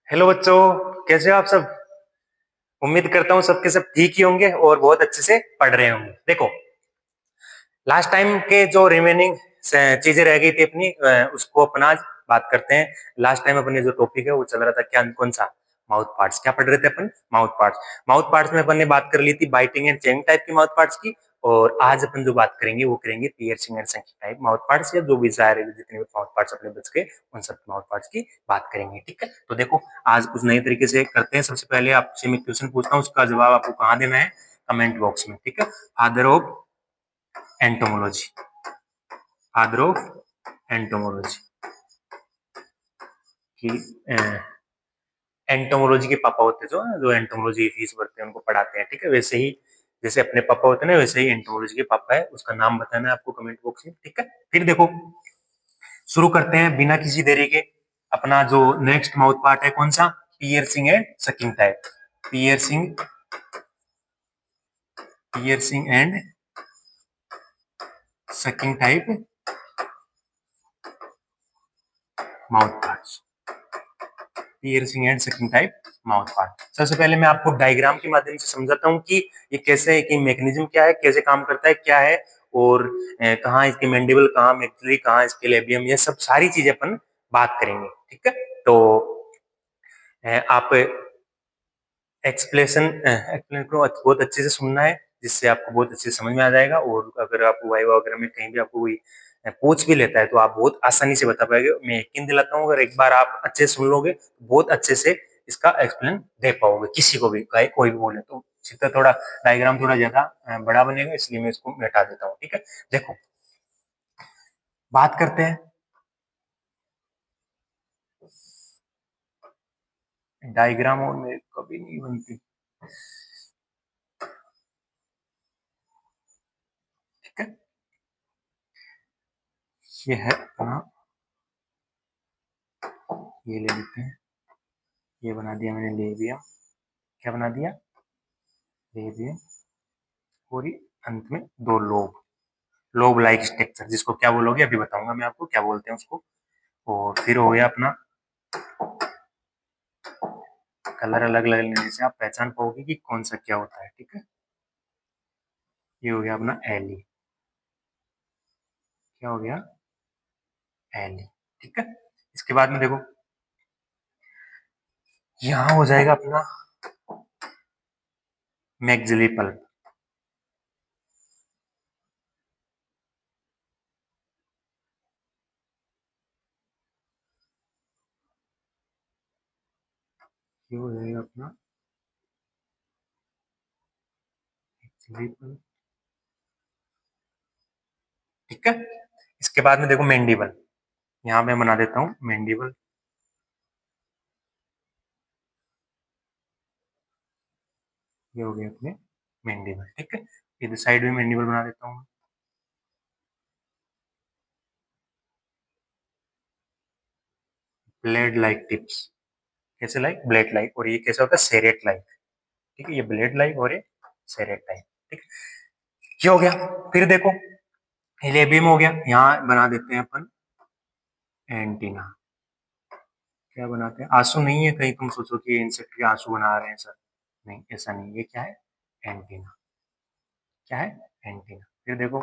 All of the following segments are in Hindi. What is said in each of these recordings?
हेलो बच्चों, कैसे हो आप सब। उम्मीद करता हूँ सबके सब ठीक ही होंगे और बहुत अच्छे से पढ़ रहे होंगे। देखो, लास्ट टाइम के जो रिमेनिंग चीजें रह गई थी अपनी, उसको अपना आज बात करते हैं। लास्ट टाइम अपने जो टॉपिक है वो चल रहा था क्या, कौन सा, माउथ पार्ट्स। क्या पढ़ रहे थे अपन, माउथ पार्ट्स। माउथ पार्ट्स में अपन ने बात कर ली थी बाइटिंग एंड चेइंग टाइप की माउथ पार्ट्स की। और आज अपन जो बात करेंगे वो करेंगे piercing and sucking type mouth parts, या जो भी सारे जितने भी माउथ पार्ट्स अपने बच गए उन सब माउथ पार्ट्स की बात करेंगे। ठीक है, तो देखो आज कुछ नए तरीके से करते हैं। सबसे पहले आपसे मैं क्वेश्चन पूछता हूँ, उसका जवाब आपको कहाँ देना है, कमेंट बॉक्स में। ठीक है, father of entomology, father of entomology की एंटोमोलॉजी के पापा होते जो जो एंटोमोलॉजी फीस भरते हैं उनको पढ़ाते हैं। ठीक है, वैसे ही जैसे अपने पापा होते हैं ना, वैसे ही एंटोमोलॉजी के पापा है, उसका नाम बताना है आपको कमेंट बॉक्स में। ठीक है, फिर देखो शुरू करते हैं बिना किसी देरी के। अपना जो नेक्स्ट माउथ पार्ट है कौन सा, piercing and sucking type. Piercing, piercing and sucking type mouth parts, piercing and sucking type mouth part. सबसे पहले मैं आपको डायग्राम के माध्यम से समझाता हूँ कि ये कैसे, कि मैकेनिज्म क्या है, कैसे काम करता है, क्या है, और कहाँ इसकी मैंडिबल, कहाँ मैक्सिलरी, कहाँ इसके लेबियम, ये सब सारी चीजें अपन बात करेंगे। ठीक है, तो आप एक्सप्लेशन एक्सप्लेन को बहुत अच्छे से सुनना है, जिससे आपको बहुत अच्छे से समझ में आ जाएगा। और अगर आपको वाइवा वगैरह में कहीं भी आपको कोई पूछ भी लेता है तो आप बहुत आसानी से बता पाएंगे। मैं यकीन दिलाता हूँ, अगर एक बार आप अच्छे से सुन लोगे तो बहुत अच्छे से इसका एक्सप्लेन दे पाओगे, किसी को भी, कोई भी बोले तो। सीधा थोड़ा डायग्राम थोड़ा ज्यादा बड़ा बनेगा, इसलिए मैं इसको मिटा देता हूँ। ठीक है, देखो बात करते हैं। डायग्राम और मेरे कभी नहीं बनती। ठीक है, ये है अपना, ये ले लेते हैं, ये बना दिया मैंने लेबियम। क्या बना दिया, लेबियम। और ये अंत में दो लोब, लोब लाइक स्ट्रक्चर, जिसको क्या बोलोगे अभी बताऊंगा मैं आपको क्या बोलते हैं उसको। और फिर हो गया अपना कलर अलग अलग लेने से आप पहचान पाओगे कि कौन सा क्या होता है। ठीक है, ये हो गया अपना एली, क्या हो गया, एली। ठीक है, इसके बाद में देखो यहाँ हो जाएगा अपना मैक्सिलरी पल्प। ये हो जाएगा अपना मैक्सिलरी पल्प। ठीक है, इसके बाद में देखो मैंडिबल, यहाँ मैं बना देता हूँ मैंडिबल। ये हो गया अपने मैंडिबल। ठीक है, इधर साइड में मैंडिबल बना देता हूँ। ब्लेड लाइक टिप्स, कैसे लाइक, ब्लेड लाइक, और ये कैसे होता है, सेरेट लाइक। ठीक है, ये ब्लेड लाइक और ये सेरेट लाइक। ठीक है, ये हो गया। फिर देखो लेबियम हो गया, यहाँ बना देते हैं अपन एंटीना। क्या बनाते हैं, आंसू नहीं है, कहीं तुम सोचो कि इंसेक्ट के आंसू बना रहे हैं सर, नहीं ऐसा नहीं, ये क्या है, एंटीना। क्या है, एंटीना। फिर देखो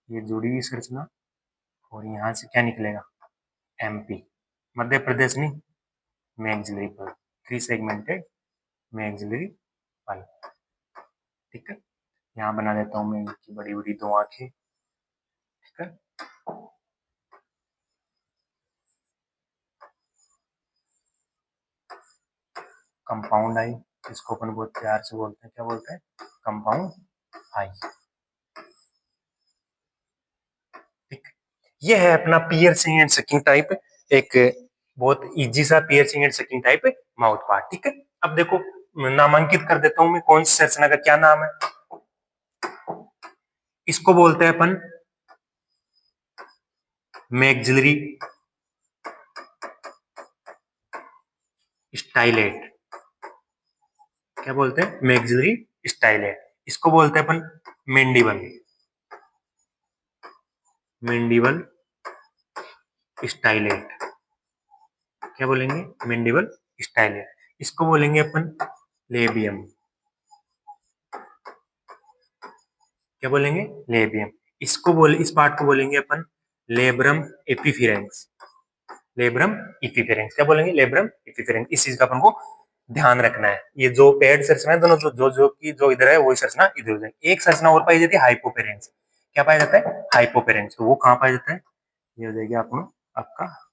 ये जुड़ी हुई संरचना, और यहाँ से क्या निकलेगा, एमपी, मध्य प्रदेश नहीं, maxillary pulp, three segmented maxillary palp. ठीक है, यहाँ बना देता हूँ मैं इनकी बड़ी बड़ी दो आंखें। ठीक है, कंपाउंड आई, इसको अपन बहुत प्यार से बोलते हैं, क्या बोलते हैं, कंपाउंड आई। ठीक, ये है अपना पियर्सिंग एंड सकिंग टाइप, एक बहुत इजी सा piercing and sucking type mouth part. ठीक है, अब देखो नामांकित कर देता हूं मैं, कौन सी संरचना का क्या नाम है। इसको बोलते हैं अपन मैक्सिलरी स्टाइलेट। क्या बोलते हैं, मैक्सिलरी स्टाइलेट। इसको बोलते हैं अपन मेंडिबल, मेंडिबल स्टाइलेट। क्या बोलेंगे, मेंडिबल स्टाइलेट। इसको बोलेंगे अपन लेबियम। क्या बोलेंगे, लेबियम। इस पार्ट को बोलेंगे अपन लेब्रम एपिफिरेंस। लेब्रम इपिफेरेंस, क्या बोलेंगे, लेब्रम इपिफेरेंस। इस चीज का अपन को ध्यान रखना है। ये जो पेड संरचना है दोनों, जो इधर है वही संरचना इधर हो जाएगी। एक संरचना और पाई जाती है हाइपोपेरेंस। क्या पाया जाता है, हाइपोपेरेंस। तो वो कहाँ पाया जाता है, ये हो जाएगी आपका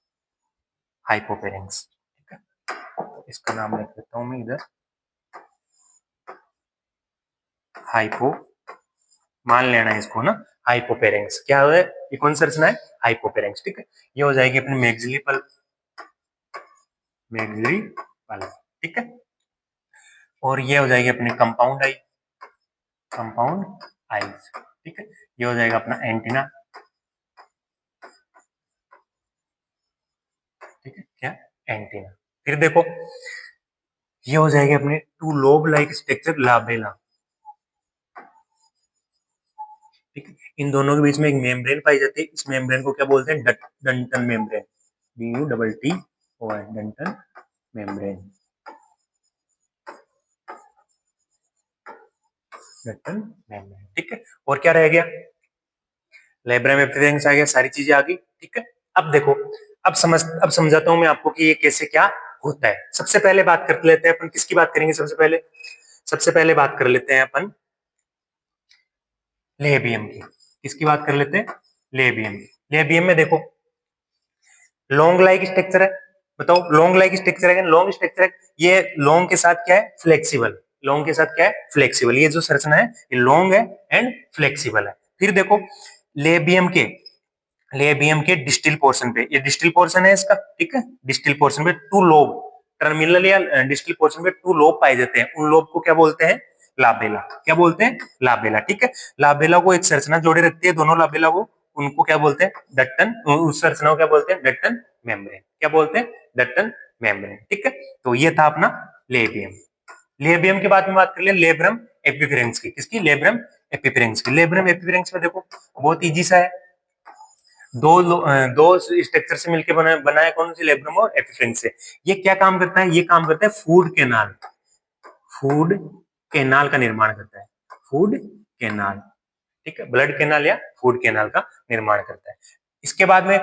हाइपोपेरेंस। ठीक है, तो इसका नाम लिख देता हूं मैं इधर, हाइपो, मान लेना है इसको ना, हाइपोपेरेंस। क्या है, ये कौन सी संरचना है, हाइपोपेरेंस। ठीक है, ये हो जाएगी अपनी मैक्सिली पल्प, मैक्सिली पल्प। ठीक है, और ये हो जाएगी अपनी कंपाउंड आई, कंपाउंड आईज। ठीक है, ये हो जाएगा अपना एंटीना। ठीक है, क्या, एंटीना। फिर देखो, ये हो जाएगी अपने टू लोब लाइक स्ट्रक्चर, लाबेला। ठीक है, इन दोनों के बीच में एक मेम्ब्रेन पाई जाती है। इस मेम्ब्रेन को क्या बोलते हैं, Dunton membrane, DUTT Dunton membrane, Dunton membrane. ठीक है, और क्या रह गया, लेब्रम एपिफेरेंस आ गया, सारी चीजें आ गई। ठीक है, अब देखो, अब समझाता हूं मैं आपको कि ये कैसे क्या होता है। सबसे पहले बात कर लेते हैं अपन, किसकी बात करेंगे सबसे पहले बात कर लेते हैं अपन लेबियम की। किसकी बात कर लेते हैं, लेबियम की। लेबियम में देखो, लॉन्ग लाइक स्ट्रक्चर है। बताओ, लॉन्ग लाइक स्ट्रक्चर है, लॉन्ग स्ट्रक्चर है। ये लॉन्ग के साथ क्या है, फ्लेक्सिबल। लॉन्ग के साथ क्या है, फ्लेक्सिबल। ये जो संरचना है ये लॉन्ग है एंड फ्लेक्सिबल है। फिर देखो, लेबियम के लेबियम के डिस्टिल पोर्शन पे, ये डिस्टिल पोर्शन है इसका। ठीक है, डिस्टिल पोर्शन पे टू लोब, टर्मिनल या डिस्टिल पोर्शन पे टू लोब पाए जाते हैं। उन लोब को क्या बोलते हैं, लाबेला। क्या बोलते हैं, लाबेला। ठीक है, लाबेला को एक संरचना जोड़े रखती है, दोनों लाबेला को, उनको क्या बोलते हैं, डक्टन। उस संरचना को क्या बोलते हैं, डक्टन मेम्ब्रेन। क्या बोलते हैं, डक्टन मेम्ब्रेन। ठीक है, तो ये था अपना लेबियम। लेबियम के बाद में बात कर ले लेब्रम एपिफेरेंस की। किसकी, लेब्रम एपिफेरेंस की। लेब्रम एपिफेरेंस में देखो, बहुत इजी सा है। दो स्ट्रक्चर से मिलकर बना है, कौन सी, लेब्रम और एपिफेरेंस से। ये क्या काम करता है, ये काम करता है फूड कैनाल, फूड कैनाल का निर्माण करता है, फूड कैनाल। ठीक है, ब्लड कैनाल या फूड कैनाल का निर्माण करता है। इसके बाद में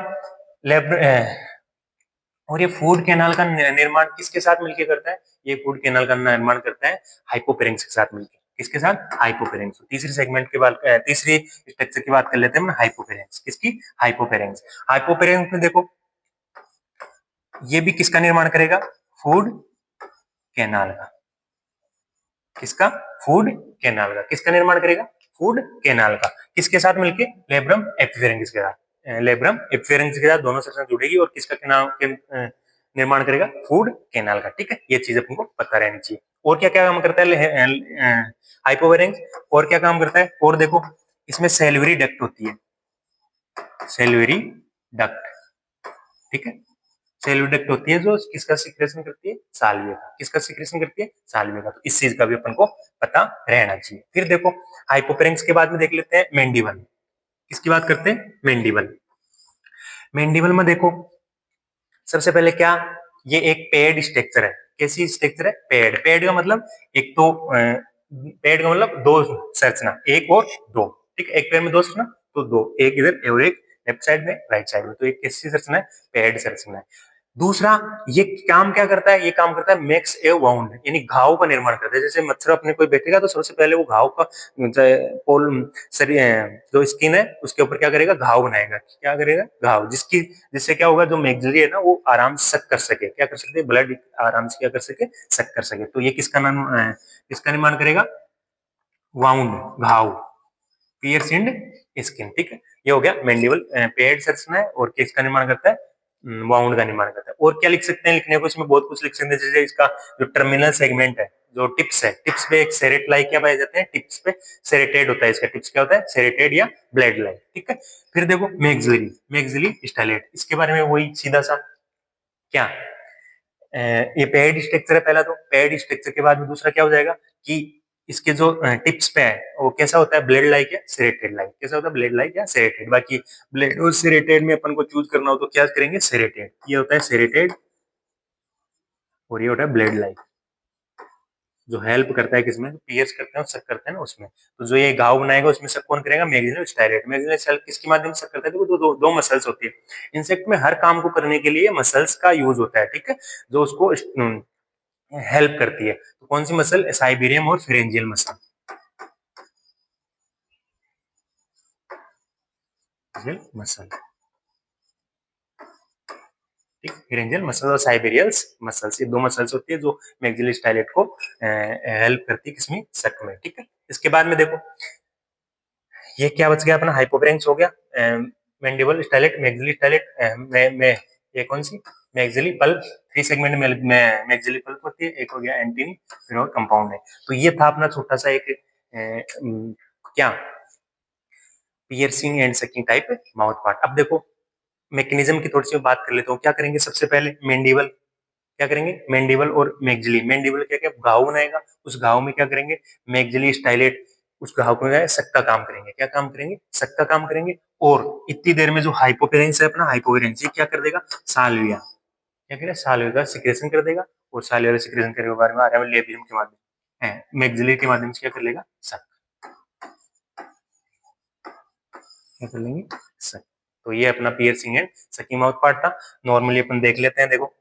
और ये फूड कैनाल का निर्माण किसके साथ मिलकर करता है, ये फूड कैनाल का निर्माण करता है हाइपोपेरेंक्स के साथ मिलकर। किसके साथ, हाइपोपेरेंक्स। तीसरी सेगमेंट के बाद तीसरी स्ट्रक्चर की बात कर लेते हैं, हाइपोपेरेंक्स। किसकी, हाइपोपेरेंक्स। हाइपोपेरेंक्स में देखो, ये भी किसका निर्माण करेगा, फूड कैनाल का। किसका, फूड कैनाल का। किसका निर्माण करेगा, फूड कैनाल का। किसके साथ मिलके, लेब्रम एपिफेरेंस के साथ। लेब्रम एपिफेरेंस के साथ दोनों सेक्शन जुड़ेगी और किसका निर्माण करेगा, फूड कैनाल का। ठीक है, ये चीज अपन को पता रहनी चाहिए। और क्या क्या काम करता है हाइपोपेरेंस, और क्या काम करता है, और देखो, इसमें सेल्वरी डक्ट होती है, सेल्वरी डक्ट। ठीक है, सेल्यूल डक्ट होती है जो किसका सिक्रेशन करती है, साल्विया का। किसका सिक्रेशन करती है, साल्विया का। तो इस चीज का भी अपन को पता रहना चाहिए। फिर देखो, हाइपोपेरेंक्स के बाद में देख लेते हैं मेंडिबल। किसकी बात करते हैं, मेंडिबल। मेंडिबल में देखो, सबसे पहले क्या, ये एक पेड स्ट्रक्चर है। कैसी स्ट्रक्चर है, पेड। पेड का मतलब, एक तो पेड का मतलब दो संरचना, एक और दो। ठीक है, एक पेड़ में दो संरचना, तो दो, एक इधर और एक लेफ्ट साइड में, राइट साइड में। तो एक कैसी संरचना है, पेड संरचना है। दूसरा, ये काम क्या करता है, ये काम करता है मेक्स ए वाउंड, यानी घाव का निर्माण करता है। जैसे मच्छर अपने कोई बैठेगा तो सबसे पहले वो घाव का जो स्किन है उसके ऊपर क्या करेगा, घाव बनाएगा। क्या करेगा, घाव, जिससे क्या होगा, जो मैग्जिली है ना वो आराम से सक कर सके, क्या कर सकते, ब्लड आराम से क्या कर सके, सक कर सके। तो ये किसका निर्माण करेगा, वाउंड, घाव, पियर्स इन स्किन। ठीक है, ये हो गया मैंडिबल, पेड संरचना है और किसका निर्माण करता है, वाउंड का निर्माण करता है। और क्या लिख सकते हैं, लिखने को इसमें बहुत कुछ लिख सकते हैं। जैसे इसका जो टर्मिनल सेगमेंट है, जो टिप्स है, टिप्स पे एक सेरेट लाइक क्या पाए जाते हैं, टिप्स पे सेरेटेड होता है। इसका टिप्स क्या होता है, सेरेटेड या ब्लेड लाइक। ठीक है, फिर देखो मैग्जिलरी, मैग्जिलरी स्टाइलेट। इसके बारे में वही सीधा सा क्या, ये पेड स्ट्रक्चर है पहला। तो पेड स्ट्रक्चर के बाद में दूसरा क्या हो जाएगा कि इसके जो टिप्स पे है वो कैसा होता है, ब्लेड लाइक या सेरेटेड लाइक। कैसा होता है, ब्लेड लाइक या सेरेटेड। बाकी ब्लेड और सेरेटेड में अपन को चूज करना हो तो क्या करेंगे, सेरेटेड। ये होता है सेरेटेड और ये होता है ब्लेड लाइक, जो हेल्प करता है किसमें, पियर्स करते हैं, सक करते हैं ना उसमें। तो जो ये घाव बनाएगा उसमें सक कौन करेगा, मैग्जिनल स्टाइलेट। मैग्जिनल स्टाइलेट किसके माध्यम से सक करता है, देखो दो मसल्स होती है इंसेक्ट में, हर काम को करने के लिए मसल्स का यूज होता है, ठीक है, जो उसको हेल्प करती है। तो कौन सी मसल, साइबेरियम और फेरेंजियल मसल, मसल, ठीक, फेरेंजियल मसल और साइबेरियल्स मसल्स, ये दो मसल्स होती है जो मैग्जिनल स्टाइलेट को हेल्प करती है किसमें, सक में, ठीक है। इसके बाद में देखो ये क्या बच गया अपना, हाइपोफेरेंक्स हो गया, मैंडिबल स्टाइलेट, मैग्जिलरी स्टाइलेट, में ये कौन सी, मैग्जिलरी पल्प, थ्री सेगमेंट में मैग्जिलरी पल्प होती है, एक हो गया एंटीनी, फिर और कंपाउंड है। तो ये था अपना छोटा सा एक क्या, piercing and sucking type mouth part. अब देखो मैकेनिज्म की थोड़ी सी बात कर लेता हूँ। क्या करेंगे सबसे पहले, मैंडिबल, क्या करेंगे, मैंडिबल और मैग्जिली। मैंडिबल क्या क्या घाव बनाएगा, उस घाव में क्या करेंगे, मैग्जिली स्टाइलेट, उस घाव को सक का काम करेंगे, क्या काम करेंगे, सक का काम करेंगे। और इतनी देर में जो हाइपोपेरेंस है अपना, हाइपोपेरेंस ये क्या कर देगा, साल्विया, क्या करेगा, साल्विया का सिक्रेशन कर देगा। और साल्विया सिक्रेशन करने के बारे में आ रहा है लेबियम के माध्यम, मैग्जिली के माध्यम से क्या कर लेगा, सक, क्या कर लेंगे, सक। तो ये अपना piercing and sucking mouth part था। नॉर्मली अपन देख लेते हैं, देखो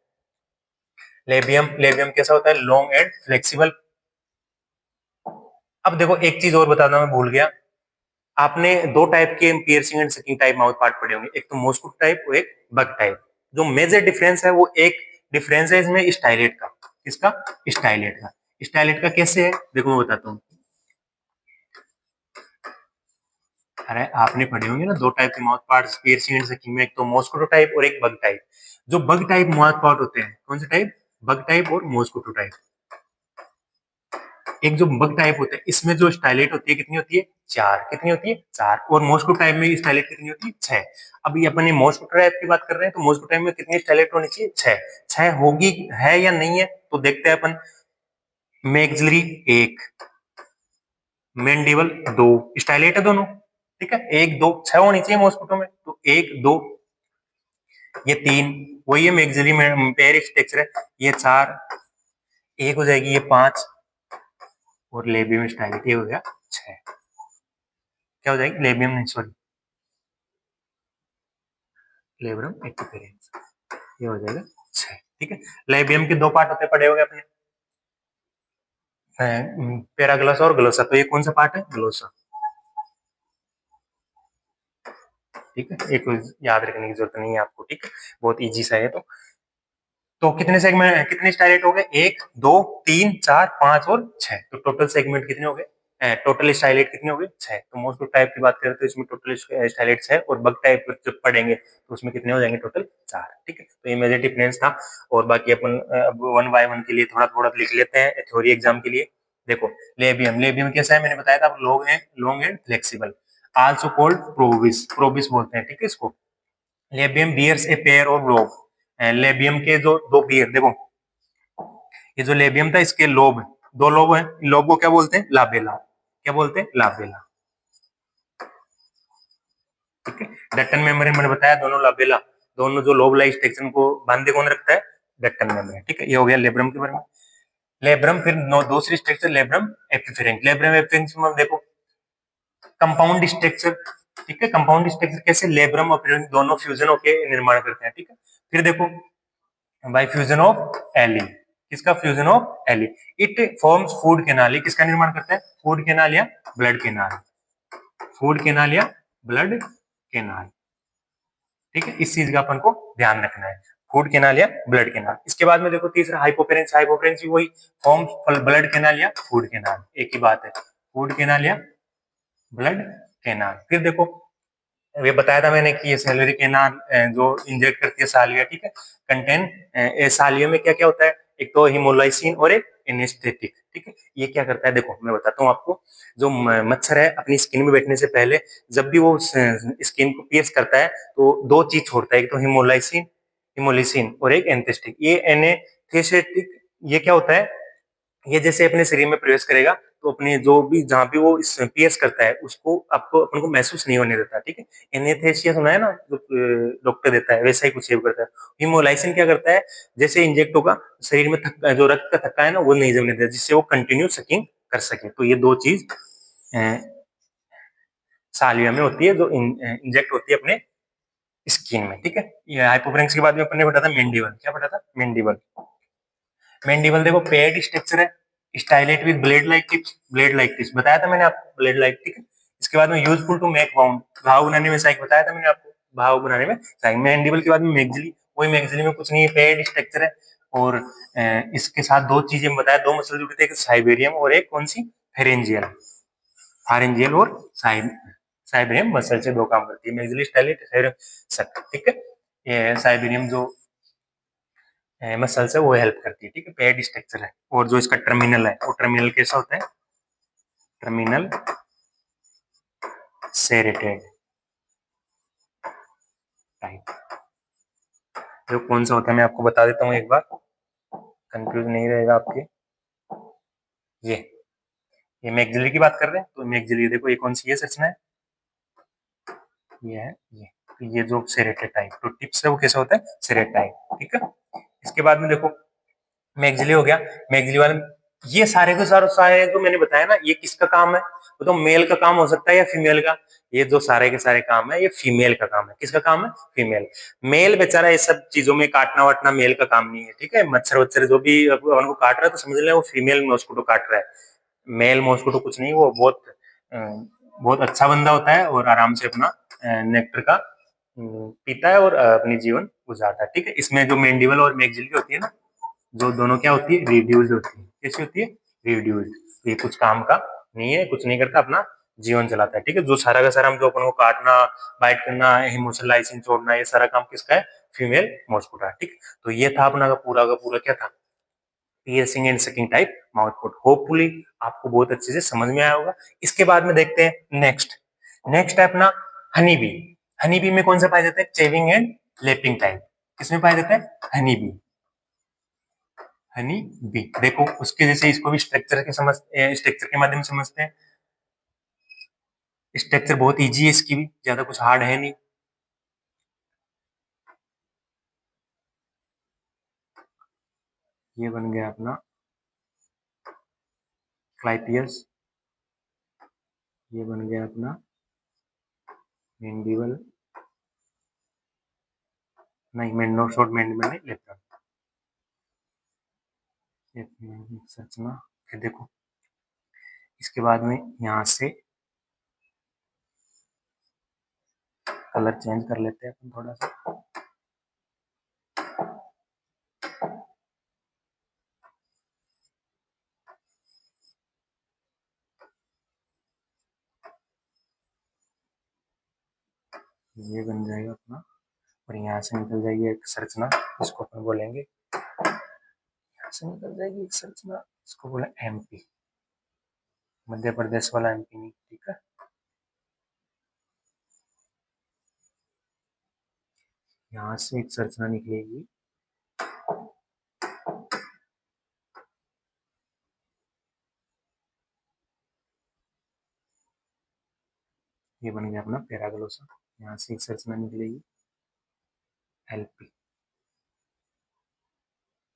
लेबियम, लेबियम कैसा होता है, लॉन्ग एंड फ्लेक्सिबल। अब देखो एक चीज और बताना मैं भूल गया, आपने दो टाइप के piercing and sucking type mouth part पढ़े होंगे, एक तो मॉस्कुट टाइप और एक बग टाइप। जो मेजर डिफरेंस है वो एक डिफरेंस है इसमें स्टाइलेट का, किसका, स्टाइलेट का। स्टाइलेट का कैसे है, देखो मैं बताता हूँ। अरे आपने पढ़े होंगे ना दो टाइप के mouth parts piercing and sucking में, एक तो मॉस्कुटो टाइप और एक बग टाइप। जो बग टाइप माउथ पार्ट होते हैं, कौन से टाइप, बग टाइप और मॉस्कुटो टाइप। एक जो बग टाइप होता है इसमें जो स्टाइलेट होती है कितनी होती है, चार, कितनी होती है, चार। और मॉस्को टाइप में स्टाइलेट कितनी होती है, छह। अब ये अपन मॉस्को टाइप की बात कर रहे हैं, तो मॉस्को टाइप में कितनी स्टाइलेट होनी चाहिए, छह। छह होगी है या नहीं है, तो देखते हैं अपन। मैग्जिलरी एक, मैंडिबल दो, स्टाइलेट है दोनों, ठीक है, एक दो, छह होनी चाहिए मॉस्कुटो में, तो एक दो, ये तीन, वही है मैग्जिलरी में पेयर स्ट्रक्चर है, ये चार, एक हो जाएगी, ये पांच, और लेबियम स्टाइलेट ये हो गया छह। क्या हो जाएगी, लेबियम नहीं सॉरी, लेब्रम एक्टिफेरेंस, ये हो जाएगा छह, ठीक है। लेबियम के दो पार्ट होते पड़े हो गए अपने, पैराग्लोसा और ग्लोसा। तो ये कौन सा पार्ट है, ग्लोसा, ठीक है, एक याद रखने की जरूरत नहीं है आपको, ठीक है, बहुत इजी सा है। तो कितने सेगमेंट, कितने स्टाइलेट हो गए, एक दो तीन चार पांच और छह, तो टोटल सेगमेंट कितने हो गए, टोटल स्टाइलेट कितने हो गए, छह। तो मोस्ट टाइप की बात करें तो इसमें टोटल स्टाइलेट छह, और बग टाइप जब पढ़ेंगे तो उसमें कितने हो जाएंगे, टोटल चार, ठीक है। तो ये मेजर डिफरेंस था। और बाकी अपन अब वन बाय वन के लिए थोड़ा थोड़ा लिख लेते हैं थ्योरी एग्जाम के लिए। देखो लेबियम, लेबियम कैसा है मैंने बताया था, long and flexible, also called proboscis, proboscis बोलते हैं, ठीक है इसको। लेबियम बियर्स ए पेयर और लोब, लेबियम के जो दो बियर, देखो ये जो लेबियम था इसके लोब, दो लोब हैं, लोब को क्या बोलते हैं, लाबेला, क्या बोलते हैं, लाबेला, ठीक है। डक्टन मेम्ब्रेन मैंने बताया, दोनों लाबेला, दोनों जो लोब लाइक सेक्शन को बांधे कौन रखता है, डक्टन मेम्ब्रेन, ठीक है। ये हो गया लेब्रम के बारे में। लेब्रम, फिर दूसरी स्ट्रक्चर लेब्रम एपिफेरेंस, लेब्रम एपिफेरेंस में देखो कंपाउंड स्ट्रक्चर, ठीक है, कंपाउंड स्ट्रक्चर कैसे, लेब्रम और एपिफेरेंस दोनों फ्यूजन होकर निर्माण करते हैं, ठीक है। फिर देखो बाय फ्यूजन ऑफ एली, किसका, fusion of alae, it forms food canal, किसका निर्माण करता है, फूड कैनाल या ब्लड कैनाल, फूड कैनाल या ब्लड कैनाल, ठीक है। इस चीज का अपन को ध्यान रखना है, फूड कैनाल या ब्लड कैनाल। इसके बाद में देखो तीसरा हाइपोपेरेंस, हाइपोपेरेंस भी वही फॉर्म्स ब्लड कैनाल या फूड कैनाल, एक ही बात है, फूड कैनाल या ब्लड कैनाल। फिर देखो ये बताया था मैंने कि ये सैलरी कैनाल जो इंजेक्ट करती है सालिया, ठीक है, कंटेन सालिया में क्या क्या होता है, एक तो हिमोलाइसिन और एक एनेस्थेटिक, ठीक है। ये क्या करता है, देखो मैं बताता हूँ आपको। जो मच्छर है अपनी स्किन में बैठने से पहले जब भी वो स्किन को पियर्स करता है तो दो चीज छोड़ता है, एक तो हिमोलाइसिन, हिमोलिसिन और एक एनेस्थेटिक। ये एनेस्थेटिक ये क्या होता है, ये जैसे अपने शरीर में प्रवेश करेगा तो अपने जो भी जहाँ पे वो पीएस करता है उसको आपको अपन को महसूस नहीं होने देता, ठीक है। एनेस्थेसिया सुना है ना, जो डॉक्टर देता है वैसा ही कुछ ये करता है। हीमोलाइसिन क्या करता है, जैसे इंजेक्ट होगा शरीर में जो रक्त का थक्का है ना वो नहीं जमने देता, जिससे वो कंटिन्यू सकिंग कर सके। तो ये दो चीज सालिया में होती है जो इंजेक्ट होती है अपने स्किन में, ठीक है। ये हाइपोफ्रेंक्स के बाद में अपन ने पढ़ा था मेंडिबल। क्या पढ़ा था? मेंडिबल। मेंडिबल देखो पेड स्ट्रक्चर है, stylet with blade like tips. Blade like tips बताया था मैंने आपको, ब्लेड लाइक, ठीक है। इसके बाद में यूजफुल टू मेक वाउंड, घाव बनाने में सहायक बताया था मैंने आपको, घाव बनाने में सहायक। मेंडिबल के बाद में मैग्जिली, वही मैग्जिली में कुछ नहीं है, पेड स्ट्रक्चर है। और इसके साथ दो चीजें बताया, दो मसल जुड़े थे, एक साइबेरियम और एक कौन सी, फेरेंजियल। फारेंजियल और साइबेरियम मसल से दो काम करती है, मैग्जिली स्टाइलेट, ठीक है। ये साइबेरियम जो मसल से वो हेल्प करती है, ठीक है। पेड स्ट्रक्चर है। और जो इसका टर्मिनल है, वो टर्मिनल कैसा होता है, टर्मिनल सेरेटेड टाइप। जो कौन सा होता है मैं आपको बता देता हूँ एक बार, कंफ्यूज नहीं रहेगा आपके। ये ये मैग्जिलरी की बात कर रहे हैं, तो मैग्जिलरी देखो ये कौन सी है, सच में ये है ये। तो ये जो सेरेटेड टाइप, तो टिप्स है वो कैसा होता है, सेरेट टाइप, ठीक है। इसके बाद में देखो मैग्जिली हो गया, मैग्जिली वाले ये सारे के सारे जो मैंने बताया ना, ये किसका काम है, वो तो मेल का काम हो सकता है या फीमेल का। ये जो सारे के सारे काम है ये फीमेल का काम है। किसका काम है? फीमेल। मेल बेचारा ये सब चीजों में काटना वाटना मेल का काम नहीं है, ठीक है। मच्छर वच्छर जो भी उनको काट रहा है तो समझ ले वो फीमेल मॉस्किटो काट रहा है। मेल मॉस्किटो कुछ नहीं, वो बहुत अच्छा बंदा होता है और आराम से अपना नेक्टर का पीता है और अपनी जीवन गुजारता है, ठीक है। इसमें जो मेंडिबल और मैग्जिली होती है ना, जो दोनों क्या होती है, रिड्यूस्ड होती है। कैसी होती है? रिड्यूस्ड। ये कुछ काम का नहीं है, कुछ नहीं करता, अपना जीवन चलाता है, ठीक है। जो सारा का सारा हम जो अपन को काटना, बाइट करना, हेमोसिलाइसिन छोड़ना, ये सारा काम किसका है? फीमेल मॉस्किटो, ठीक है। तो ये था अपना का पूरा क्या था, piercing and sucking type mouth coat. Hopefully आपको बहुत अच्छे से समझ में आया होगा। इसके बाद में देखते हैं नेक्स्ट। नेक्स्ट है अपना हनी बी। हनी बी में कौन सा पाया जाता है? Chewing and lapping type. किसमें पाया जाता है? Honey bee. हनी बी देखो उसके जैसे इसको भी स्ट्रक्चर के माध्यम से समझते हैं। स्ट्रक्चर बहुत इजी है, इसकी भी ज्यादा कुछ हार्ड है नहीं। ये बन गया अपना क्लाइपियस, ये बन गया अपना मेंडिबल, नहीं मेंडो शॉर्ट मेंडिबल नहीं लेफ्ट। संरचना फिर देखो इसके बाद में यहाँ से कलर चेंज कर लेते हैं अपन थोड़ा सा। ये बन जाएगा अपना, और यहाँ से निकल जाएगी एक संरचना, इसको अपन बोलेंगे, यहाँ से निकल जाएगी एक संरचना, इसको बोले एमपी, मध्य प्रदेश वाला एमपी नहीं, ठीक है। यहाँ से एक संरचना निकलेगी, ये बन गया अपना पैराग्लोसा। यहाँ से एक संरचना निकलेगी एलपी,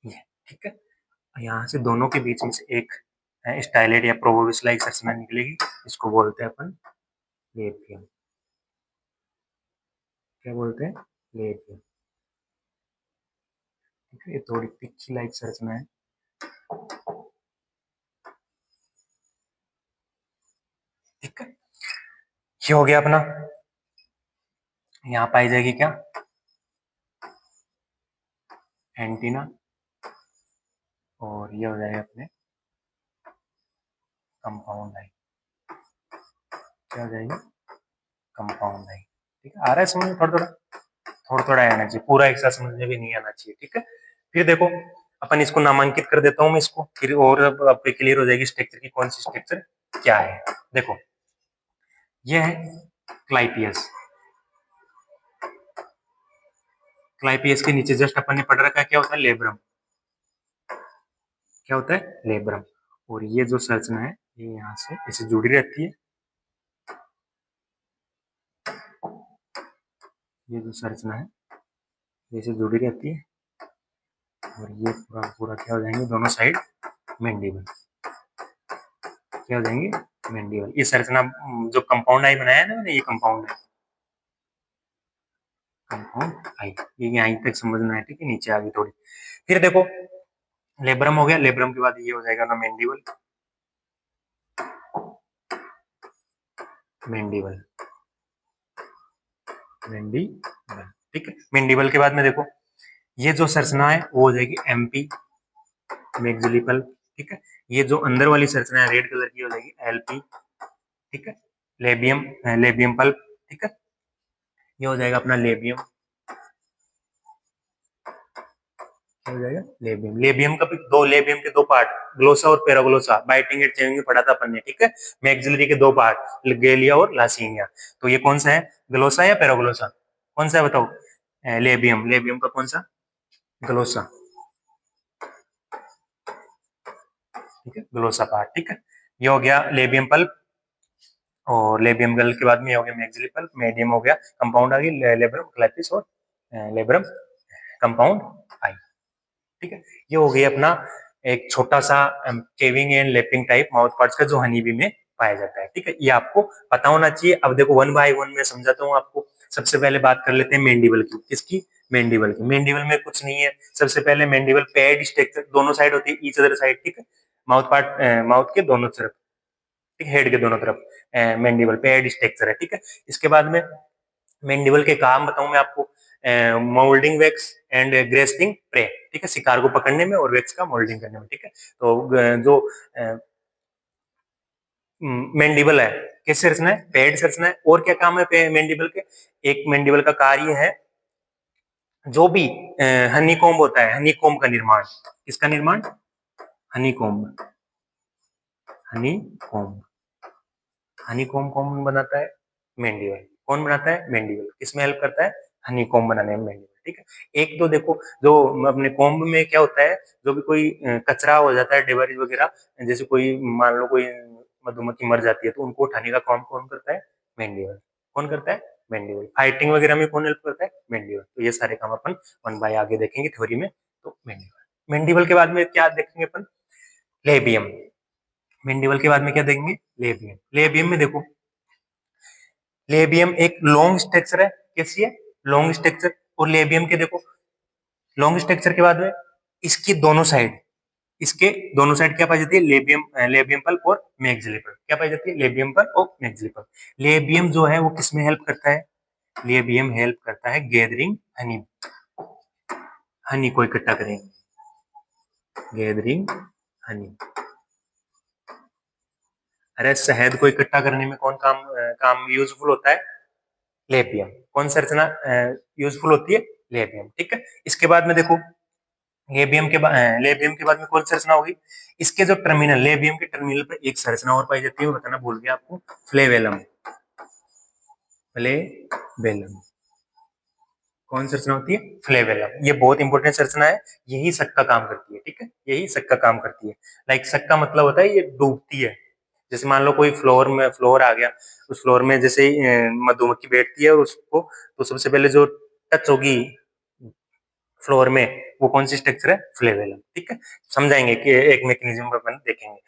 ये, ठीक है। यहाँ से दोनों के बीच में से एक स्टाइलेट या प्रोबोविस लाइक संरचना निकलेगी, इसको बोलते हैं अपन लेपियम। क्या बोलते हैं? लेपियम, ठीक है। ये थोड़ी तिरछी लाइक संरचना है, ठीक है। ये हो गया अपना, यहाँ पाई जाएगी क्या? एंटीना। और ये हो जाएगा अपने कंपाउंड आई। क्या हो जाएगी? कंपाउंड आई, ठीक है। आ रहा है समझ में? थोड़ा थोड़ा आना चाहिए, पूरा एक साथ समझ में भी नहीं आना चाहिए, ठीक है। फिर देखो अपन इसको नामांकित कर देता हूँ मैं इसको, फिर और आपको क्लियर हो जाएगी स्ट्रक्चर की कौन सी स्ट्रक्चर क्या है। देखो ये है क्लाइपियस। क्लाइपियस के नीचे जस्ट अपन ने पढ़ रखा है क्या होता है? लेब्रम। क्या होता है? लेब्रम। और ये जो संरचना है ये यहाँ से ऐसे जुड़ी रहती है, ये जो संरचना है ऐसे जुड़ी रहती है, और ये पूरा पूरा क्या हो जाएंगे दोनों साइड मैंडिबल, क्या हो जाएंगे मैंडिबल। ये संरचना जो कंपाउंड आई बनाया है ना, ये कंपाउंड है, कंपाउंड आई। ये यहाँ तक समझना है, ठीक है, नीचे आ गई थोड़ी। फिर देखो लेब्रम हो गया, लेब्रम के बाद ये हो जाएगा ना मैंडिबल, मैंडिबल, मैंडिबल, ठीक है। मैंडिबल के बाद में देखो ये जो संरचना है वो हो जाएगी एमपी, मैक्सिलिपल, ठीक है। ये जो अंदर वाली संरचना है रेड कलर की हो जाएगी एलपी, ठीक है। लेबियम, लेबियम पल्प, ठीक है, ये हो जाएगा अपना लेबियम, हो जाएगा लेबियम। लेबियम का भी दो, लेबियम के दो पार्ट, ग्लोसा और पैराग्लोसा, बाइटिंग एंड चेविंग में पढ़ा था अपन ने, ठीक है। मैक्सिलरी के दो पार्ट, गेलिया और लासिनिया। तो ये कौन सा है, ग्लोसा या पैराग्लोसा, कौन सा है बताओ? लेबियम, लेबियम का कौन सा, ग्लोसा, ठीक है, ग्लोसा पार्ट, ठीक है। ये हो गया लेबियम पल्प, और लेबियम गल के बाद में हो गया मैक्सिली पल्प, मीडियम हो गया, कंपाउंड आ गई लेब्रम क्लैपिस और लेब्रम कंपाउंड आई, ठीक है। ये हो गई अपना एक छोटा सा caving and lapping type mouth parts का जो हनी बी में पाया जाता है, ठीक है। ये आपको पता होना चाहिए। अब देखो वन बाय वन में समझाता हूँ आपको। सबसे पहले बात कर लेते हैं मेंडिबल की। किसकी? मेंडिबल की। मेंडिबल में कुछ नहीं है, सबसे पहले मेंडिबल पेड स्ट्रक्चर, दोनों साइड होती है, ईच अदर साइड, ठीक है, माउथ पार्ट, माउथ के दोनों तरफ, ठीक है, हेड के दोनों तरफ मेंडिबल पेड स्ट्रक्चर है, ठीक है। इसके बाद में मेंडिबल के काम बताऊं मैं आपको, moulding wax and grasping prey, ठीक है, शिकार को पकड़ने में और वैक्स का मोल्डिंग करने में, ठीक है। तो जो मेंडिबल है कैसे रचना है, पेड से रचना है। और क्या काम है मेंडिबल के? एक मेंडिबल का कार्य है जो भी हनीकॉम्ब होता है, हनीकॉम्ब का निर्माण। किसका निर्माण? हनीकॉम्ब, हनीकॉम्ब, हनीकॉम्ब कौन बनाता है? मेंडिबल। कौन बनाता है? मेंडिबल। किसमें हेल्प करता है? हनीकॉम्ब बनाने में मेंडिबल, ठीक है। एक तो देखो जो अपने कॉम्ब में क्या होता है, जो भी कोई कचरा हो जाता है, डेबरिज वगैरह, जैसे कोई मान लो कोई मधुमक्खी मर जाती है तो उनको उठाने का काम कौन करता है? मेंडिबल। कौन करता है? मेंडिबल। फाइटिंग वगैरह में कौन हेल्प करता है? मेंडिबल। तो ये सारे काम अपन वन बाय आगे देखेंगे थ्योरी में। तो मेंडिबल, मेंडिबल के बाद में क्या देखेंगे अपन? लेबियम। मेंडिबल के बाद में क्या देखेंगे? लेबियम। लेबियम में देखो लेबियम एक लॉन्ग स्ट्रक्चर है। कैसी है? Long structure. और लेबियम के देखो लॉन्ग स्ट्रक्चर के बाद में इसकी दोनों साइड, इसके दोनों साइड क्या पाई जाती है? लेबियम, लेबियम पल्प और मैक्सिली पल्प। क्या पाई जाती है? लेबियम पल्प और मैक्सिली पल्प। लेबियम जो है वो किसमें हेल्प करता है? लेबियम हेल्प करता है गैदरिंग हनी, हनी को इकट्ठा करेंगे, गैदरिंग हनी। अरे शहद को इकट्ठा करने में कौन काम यूजफुल होता है? लेबियम। कौन सा रचना यूजफुल होती है? लेबियम, ठीक है। इसके बाद में देखो लेबियम के बाद में कौन सी रचना होगी? इसके जो टर्मिनल, लेबियम के टर्मिनल पे एक संरचना और पाई जाती है, वो बताना भूल गया आपको, फ्लेवेलम, फ्लेवेलम। कौन सी रचना होती है? फ्लेवेलम। ये बहुत इंपॉर्टेंट रचना है, यही शक का काम करती है, ठीक है, यही शक का काम करती है। लाइक शक का मतलब होता है ये डूबती है। जैसे मान लो कोई फ्लोर में फ्लोर आ गया, उस फ्लोर में जैसे ही मधुमक्खी बैठती है और उसको, तो सबसे पहले जो टच होगी फ्लोर में वो कौन सी स्ट्रक्चर है? फ्लेवेलम, ठीक है। समझाएंगे कि एक मैकेनिज्म अपन देखेंगे।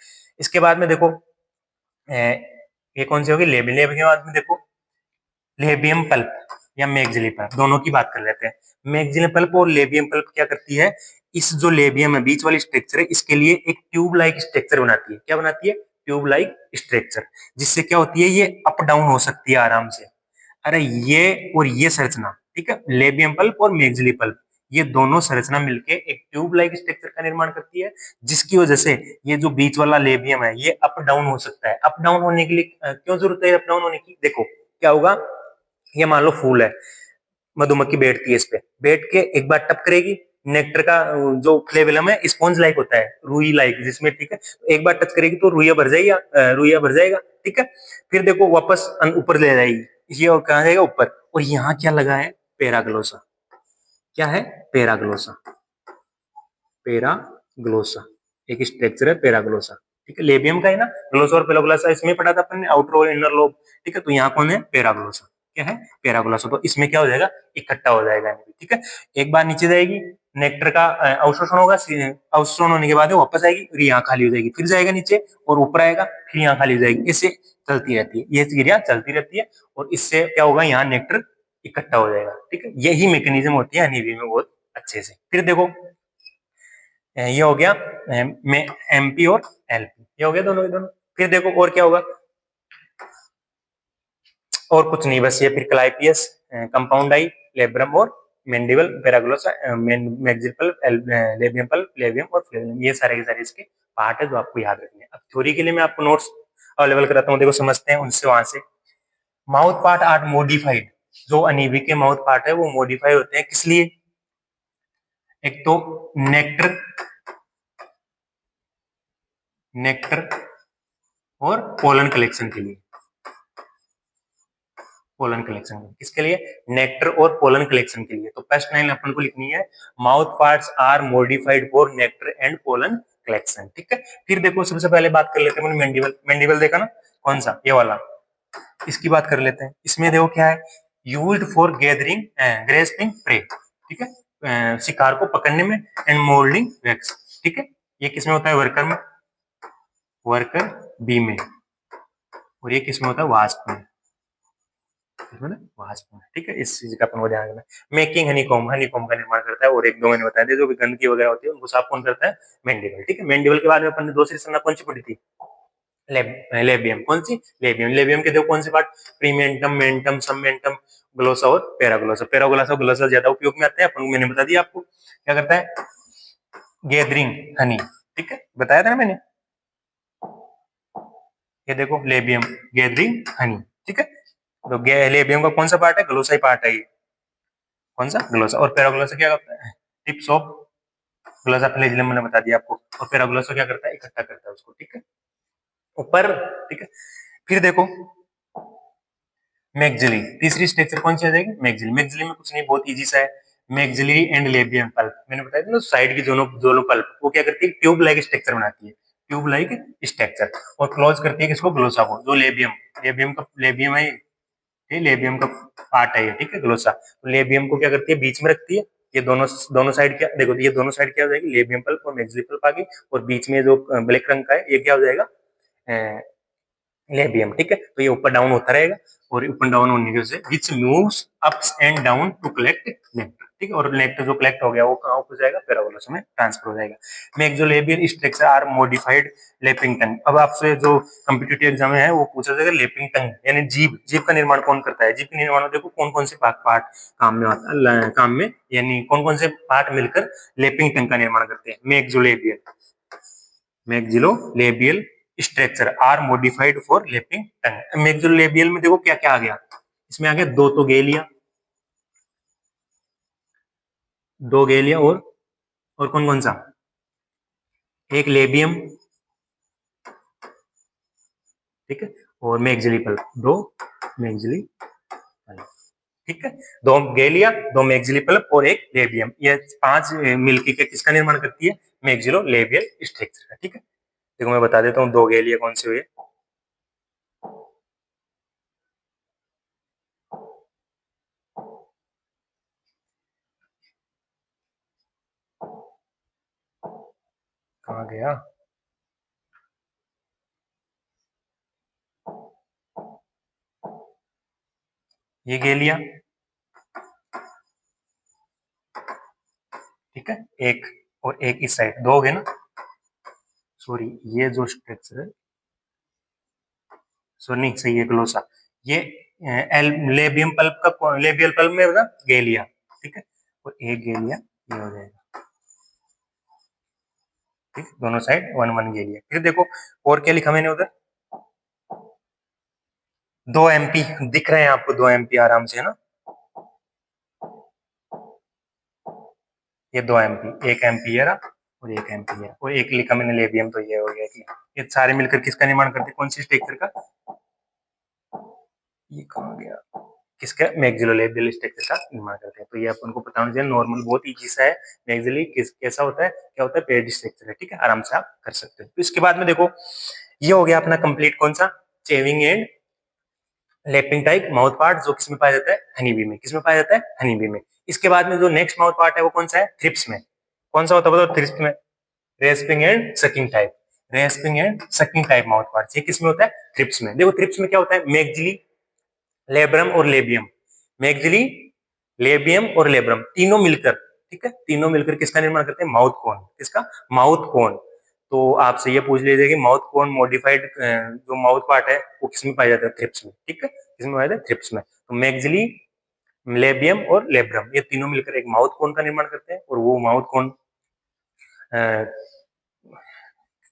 इसके बाद में देखो ये कौन सी होगी? लेबियम। लेबियम के बाद में देखो लेबियम पल्प या मैक्सिली पल्प, दोनों की बात कर लेते हैं। मैक्सिली पल्प और लेबियम पल्प क्या करती है? इस जो लेबियम है बीच वाली स्ट्रक्चर है, इसके लिए एक ट्यूब लाइक स्ट्रक्चर बनाती है। क्या बनाती है? ट्यूब लाइक स्ट्रक्चर, जिससे क्या होती है ये अप डाउन हो सकती है आराम से। अरे ये और ये संरचना, ठीक है, लेबियम पल्प और मैक्सिली पल्प, ये दोनों संरचना मिलके एक ट्यूब लाइक स्ट्रक्चर का निर्माण करती है, जिसकी वजह से ये जो बीच वाला लेबियम है ये अप डाउन हो सकता है। अप डाउन होने के लिए क्यों जरूरत है अप डाउन होने की? देखो क्या होगा, ये मान लो फूल है, मधुमक्खी बैठती है इस पे, बैठ के एक बार टप करेगी, नेक्टर का जो फ्लेवेलम है स्पॉन्ज लाइक होता है, रुई लाइक जिसमें, ठीक है, एक बार टच करेगी तो रुइया भर जाएगा, रुइया भर जाएगा, ठीक है। फिर देखो वापस ऊपर ले जाएगी, ये और कहा जाएगा ऊपर, और यहाँ क्या लगा है? पैराग्लोसा। क्या है? पैराग्लोसा, पैराग्लोसा एक स्ट्रक्चर है पैराग्लोसा, ठीक है, लेबियम का है ना, ग्लोसा और पेराग्लोसा इसमें पढ़ा था अपन ने, आउटर और इनर लोब। ठीक है, तो यहाँ कौन है, पेराग्लोसा। क्या है, पेराग्लोसा। तो इसमें क्या हो जाएगा, इकट्ठा हो जाएगा। ठीक है, एक बार नीचे जाएगी, नेक्टर का अवशोषण होगा, अवशोषण होने के बाद वापस आएगी, फिर यहाँ खाली हो जाएगी, फिर जाएगा नीचे और ऊपर आएगा, फिर यहाँ खाली हो जाएगी। इससे चलती रहती है, ये क्रिया चलती रहती है, और इससे क्या होगा, यहाँ नेक्टर इकट्ठा हो जाएगा। ठीक है, यही मैकेनिज्म होती है हनी बी में बहुत अच्छे से। फिर देखो, ये हो गया एमपी और एलपी, ये हो गया दोनों के दोनों। फिर देखो और क्या होगा, और कुछ नहीं, बस ये फिर क्लाइपियस, कंपाउंड आई, लेब्रम और मेंडिबल, पेराग्लोसा, मैक्सिपल, लेबियम पल्प, लेबियम और फ्लेवियम, ये सारे के सारे इसके पार्ट है जो आपको याद रखने हैं। अब थ्योरी के लिए मैं आपको नोट्स अवेलेबल कराता हूँ, देखो समझते हैं उनसे। वहां से माउथ पार्ट आर मॉडिफाइड, जो अनीबी के माउथ पार्ट है वो मॉडिफाई होते हैं किस लिए, एक तो नेक्टर, नेक्टर और पोलन कलेक्शन के लिए। पोलन कलेक्शन किसके लिए, नेक्टर और पोलन कलेक्शन के लिए। तो फर्स्ट लाइन अपन को लिखनी है, mouth parts are modified for nectar and pollen collection. ठीक है, फिर देखो सबसे पहले बात कर लेते हैं मेंडिबल। मेंडिबल देखा ना, कौन सा, ये वाला, इसकी बात कर लेते हैं। इसमें देखो क्या है, used for gathering grasping prey. ठीक है, शिकार को पकड़ने में, एंड मोल्डिंग वैक्स। ठीक है, ये किसमें होता है, वर्कर में, वर्कर बी में, और ये किसमें होता है, वास्प में, वास्प में। ठीक है, इस चीज का अपन को ध्यान रखना। मेकिंग हनीकॉम्ब, हनीकॉम्ब का निर्माण करता है, और एक दो मैंने बताया था, जो भी गंदगी वगैरह होती है उनको साफ कौन करता है, मेंडिबल। ठीक है, मेंडिबल के बाद में अपन ने दूसरी संरचना कौन सी पढ़ी थी, लेबियम। कौन सी, लेबियम। लेबियम के देखो कौन से पार्ट, प्रीमेंटम, मेंटम, सबमेंटम, ग्लोसा और पैराग्लोसा। पैराग्लोसा और ग्लोसा ज्यादा उपयोग में आते हैं अपन, मैंने बता दिया आपको। क्या करता है, गैदरिंग हनी। ठीक है, बताया था ना मैंने, ये देखो लेबियम, गैदरिंग हनी। ठीक है, तो लेबियम का कौन सा पार्ट है, ग्लोसा ही पार्ट है ये, कौन सा, ग्लोसा। और पैराग्लोसा क्या करता है, टिप्स ऑफ ग्लोसा फ्लैजिलम, मैंने बता दिया आपको। और पैराग्लोसा क्या करता है, इकट्ठा करता है उसको। ठीक है, ऊपर। ठीक है, फिर देखो मैक्सिली, तीसरी स्ट्रक्चर कौन सी आ जाएगी, मैक्सिली। मैक्सिली में कुछ नहीं, बहुत इजी सा है, मैक्सिलरी एंड लेबियम पल्प। मैंने बताया था ना, साइड की दोनों दोनों पल्प वो क्या करती है, ट्यूब लाइक स्ट्रक्चर बनाती है, ट्यूब लाइक स्ट्रक्चर, और क्लोज करती है किसको, ग्लोसा को। जो लेबियम, लेबियम का, लेबियम है ये, लेबियम का पार्ट है ये। ठीक है, ग्लोसा। तो लेबियम को क्या करती है, बीच में रखती है। ये दोनों दोनों साइड क्या, देखो ये दोनों साइड क्या हो जाएगी, लेबियम पल्प और मैक्सिली पल्प आ गई, और बीच में जो ब्लैक रंग का है ये क्या हो जाएगा, लेबियम। ठीक है, तो ये ऊपर डाउन होता रहेगा, और ऊपर डाउन होने की वजह से which moves ups and down to collect nectar. ठीक है, और नेक्टर जो कलेक्ट हो गया वो कहाँ हो जाएगा, पैराबोलस में ट्रांसफर हो जाएगा। मैक्सिलोलेबियल स्ट्रक्चर आर मॉडिफाइड लेपिंग टंग। अब आपसे जो कॉम्पिटिटिव एग्जाम है वो पूछा जाएगा, लेपिंग टंग यानी जीभ, जीभ का निर्माण कौन करता है, जीभ के निर्माण में देखो कौन कौन से पार्ट काम में आता है, काम में यानी कौन कौन से पार्ट मिलकर लेपिंग टंग का निर्माण करते हैं। Maxillolabial, maxillolabial structure are modified for lapping tongue. Maxillolabial में देखो क्या क्या आ गया, इसमें आ गया दो तो गेलिया, दो गेलिया, और कौन कौन सा, एक लेबियम। ठीक है, और मैक्सिली पल्प, दो मैक्सिली पल्प। ठीक है, दो गेलिया, दो मैक्सिली पल्प और एक लेबियम, ये पांच मिलकर के किसका निर्माण करती है, मैक्सिलोलेबियल स्ट्रक्चर का। ठीक है, देखो मैं बता देता हूँ दो गेलिया कौन से हुए, कहाँ गया, ये गेलिया। ठीक है, एक, और एक इस साइड, दो हो गए ना, सॉरी ये जो स्ट्रक्चर है, सॉरी नहीं सही है, ग्लोसा। ये लेबियम पल्प का, लेबियल पल्प में होगा गेलिया। ठीक है, और एक गेलिया ये हो जाएगा। ठीक, दोनों साइड वन वन गेलिया। फिर देखो और क्या लिखा मैंने उधर, दो एमपी दिख रहे हैं आपको, दो एमपी आराम से, है ना, ये दो एमपी, एक एमपी है और एक एमपी है, और एक लिखा मैंने लेबियम, तो ये हो गया कि ये सारे मिलकर किसका निर्माण करते हैं, कौन सी स्ट्रक्चर का, ये कहाँ गया, किसका मैक्सिलोलेबियल स्ट्रक्चर का निर्माण करते हैं। तो ये अपन को पता होना चाहिए, नॉर्मल बहुत ईजी सा है। मैक्सिली कैसा होता है, क्या होता है, पेयर्ड स्ट्रक्चर है, ठीक है, आराम से आप कर सकते हो। तो इसके बाद में देखो, ये हो गया अपना कंप्लीट कौन सा, chewing and lapping type mouth part, जो किसमें पाया जाता है, हनी बी में। किसमें पाया जाता है, हनी बी में। इसके बाद में जो नेक्स्ट माउथ पार्ट है वो कौन सा है, थ्रिप्स में। कौन सा होता है बताओ, थ्रिप्स में, respiring and sucking type. Respiring and sucking type mouth part ये किसमें होता है, थ्रिप्स में। देखो थ्रिप्स में क्या होता है, मैक्सिली, लेब्रम और लेबियम। मैक्सिली, लेबियम और लेब्रम तीनों मिलकर, ठीक है, तीनों मिलकर किसका निर्माण करते हैं, माउथ कोन। किसका, माउथ कोन। तो आपसे ये पूछ लीजिए कि माउथ कोन मॉडिफाइड जो माउथ पार्ट है वो किसमें पाया जाता है, थ्रिप्स में, ठीक है, किसमें पाया जाता है, थ्रिप्स में। तो मैक्सिली, लेबियम और लेब्रम ये तीनों मिलकर एक माउथ कोन का निर्माण करते हैं, और वो माउथ कोन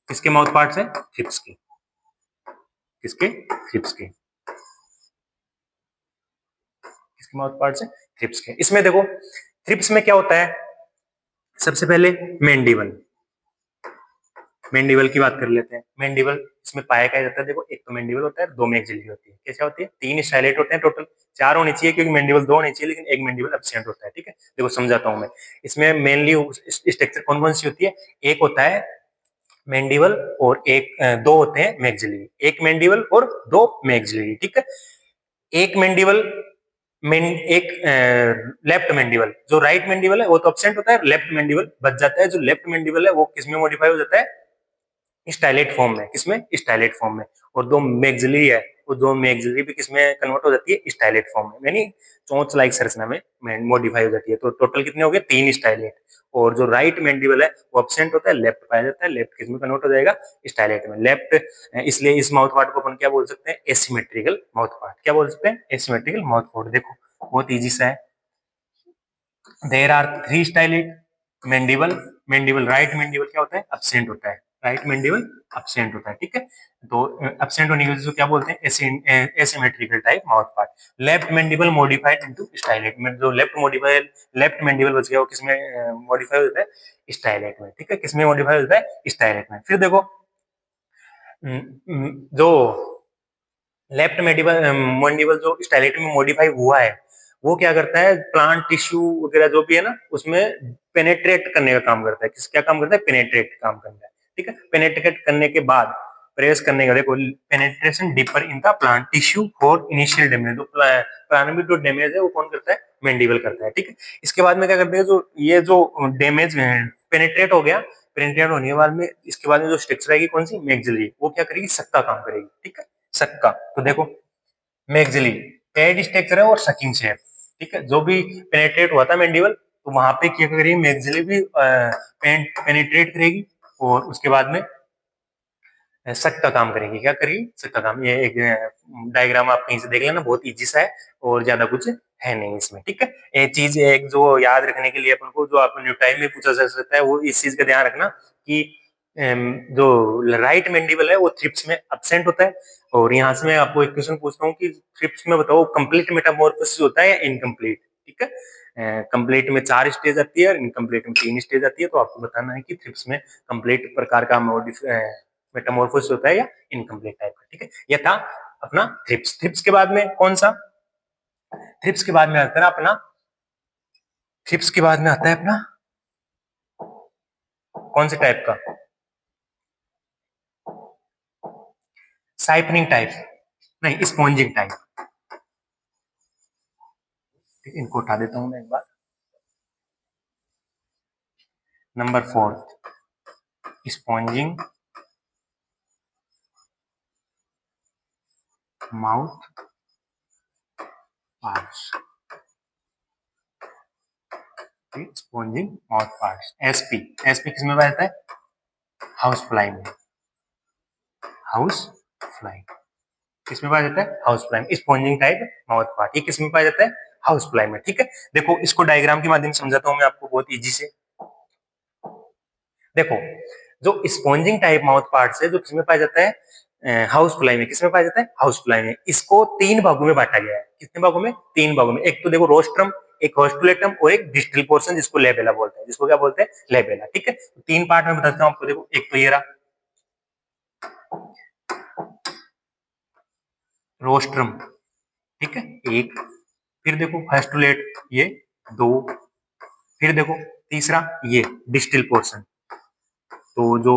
किसके माउथ पार्ट्स है, थ्रिप्स के। किसके, थ्रिप्स के। किसके माउथ पार्ट्स है, थ्रिप्स के। इसमें देखो थ्रिप्स में क्या होता है, सबसे पहले मेंडिबल। मेंडिबल की बात कर लेते हैं। मेंडिबल इसमें पाया क्या जाता है, देखो एक तो मेंडिबल होता है, दो मैक्सिली होती है। कैसे होती है, तीन स्टाइलेट होते हैं टोटल, चार होनी चाहिए क्योंकि मेंडिबल दो होनी चाहिए, लेकिन एक मेंडिबल एब्सेंट होता है, ठीक है। देखो समझाता हूं मैं, इसमें मेनली स्ट्रक्चर कौन कौन सी होती है, एक होता है मेंडिबल और एक दो होते हैं मैक्सिली, एक मेंडिबल और दो मैक्सिली, ठीक है। एक मेंडिबल, एक लेफ्ट मेंडिबल, जो राइट मेंडिबल है वो तो एब्सेंट होता है, लेफ्ट मेंडिबल बच जाता है। जो लेफ्ट मेंडिबल है वो किसमें मॉडिफाई हो जाता है, स्टाइलेट फॉर्म में। किसमें, स्टाइलेट फॉर्म में। और दो मैक्सिलरी है, वो दो मैक्सिलरी भी किसमें कन्वर्ट हो जाती है, स्टाइलेट फॉर्म में, यानी चोंच लाइक संरचना में मॉडिफाई हो जाती है। तो टोटल कितने हो गए, तीन स्टाइलेट। और जो राइट मैंडिबल है वो एब्सेंट होता है, लेफ्ट पाया जाता है, लेफ्ट किसमें कन्वर्ट हो जाएगा, स्टाइलेट में, लेफ्ट। इसलिए इस माउथ पार्ट को अपन क्या बोल सकते हैं, एसिमेट्रिकल माउथ पार्ट। क्या बोल सकते हैं, एसिमेट्रिकल माउथ पार्ट। देखो बहुत इजी सा है, there are three stylet mandible. Mandible, right mandible क्या होता है, एब्सेंट होता है, राइट मैंडिबल एब्सेंट होता है, ठीक है। तो एब्सेंट होने की वजह से क्या बोलते हैं, asymmetrical type mouth part. Left mandible modified into stylet में, जो लेफ्ट मॉडिफाइड, लेफ्ट मैंडिबल बच गया वो किसमें मॉडिफाई होता है, स्टाइलेट में, ठीक है। किसमें मॉडिफाई होता है, स्टाइलेट में। फिर देखो जो लेफ्ट मेडिबल मैंडिबल जो स्टाइलेट में मॉडिफाई हुआ है, वो क्या करता है, प्लांट टिश्यू वगैरह जो भी है ना, उसमें पेनेट्रेट करने का काम करता है। किस, क्या काम करता है, पेनेट्रेट काम करता है, ठीक है। पेनेट्रेट करने के बाद प्रेस करने का, देखो penetration deeper in the plant tissue for initial damage. जो प्रारंभिक जो डैमेज है वो कौन करता है, मेंडिबल करता है, ठीक है। इसके बाद में क्या करते हैं, जो ये जो डैमेज पेनेट्रेट हो गया, पेनेट्रेट होने के बाद में इसके बाद में जो स्ट्रक्चर आएगी कौन सी, मैक्सिलरी, वो क्या करेगी, सक्का काम करेगी, ठीक है, सक्का। तो देखो मैक्सिली पेड स्ट्रक्चर है और सकिंग शेप, ठीक है। जो भी पेनेट्रेट हुआ था मैंडिबल, तो वहां पे क्या करेगी, मैक्सिली भी पेनेट्रेट करेगी, और उसके बाद में सक का काम करेगी। क्या करेगी, सक का काम। ये एक डायग्राम आप कहीं से देख लेना, बहुत इजी सा है और ज्यादा कुछ है नहीं इसमें, ठीक है। एक चीज एक जो याद रखने के लिए अपन को, जो आप न्यू टाइम में पूछा जा सकता है, वो इस चीज का ध्यान रखना कि जो राइट मैंडिबल है वो थ्रिप्स में एब्सेंट होता है। और यहाँ से मैं आपको एक क्वेश्चन पूछता हूँ कि थ्रिप्स में बताओ कंप्लीट मेटामॉर्फोसिस होता है या इनकम्प्लीट, ठीक है। कंप्लीट में चार स्टेज आती है और इनकम्प्लीट में तीन स्टेज आती है। तो आपको बताना है कि थ्रिप्स में कंप्लीट प्रकार का मेटामॉर्फोसिस होता है या इनकम्प्लीट टाइप का, ठीक है। यह था अपना थ्रिप्स। थ्रिप्स के बाद में कौन सा, थ्रिप्स के बाद में आता है अपना, थ्रिप्स के बाद में आता है अपना कौन से टाइप का, साइपनिंग टाइप, नहीं स्पॉन्जिंग टाइप। इनको उठा देता हूं मैं एक बार। Number 4 sponging mouth parts, sponging mouth parts, SP. SP किसमें पाया जाता है, हाउस फ्लाई में, हाउस फ्लाई किसमें पाया जाता है, हाउस फ्लाई में। स्पॉन्जिंग टाइप माउथ पार्ट ये किसमें पाया जाता है, हाउस फ्लाई में, ठीक है। देखो इसको डायग्राम के माध्यम से समझाता हूं मैं आपको बहुत इजी से। देखो जो स्पॉन्जिंग टाइप माउथ पार्ट है, जो किसमें पाया जाता है, हाउस फ्लाई में। किसमें पाया जाता है, हाउस फ्लाई में। इसको तीन भागों में बांटा गया है। कितने भागों में, तीन भागों में। एक तो देखो रोस्ट्रम, एक हॉस्टुलेटम और एक डिस्टल पोर्शन, जिसको लेबेला बोलते हैं, जिसको क्या बोलते हैं, लेबेला, ठीक है। तीन पार्ट में बताता हूं आपको। देखो एक तो ये रहा रोस्ट्रम, ठीक है, एक। फिर देखो हेस्टुलेट, ये 2, फिर देखो तीसरा ये डिस्टिल पोर्शन, तो जो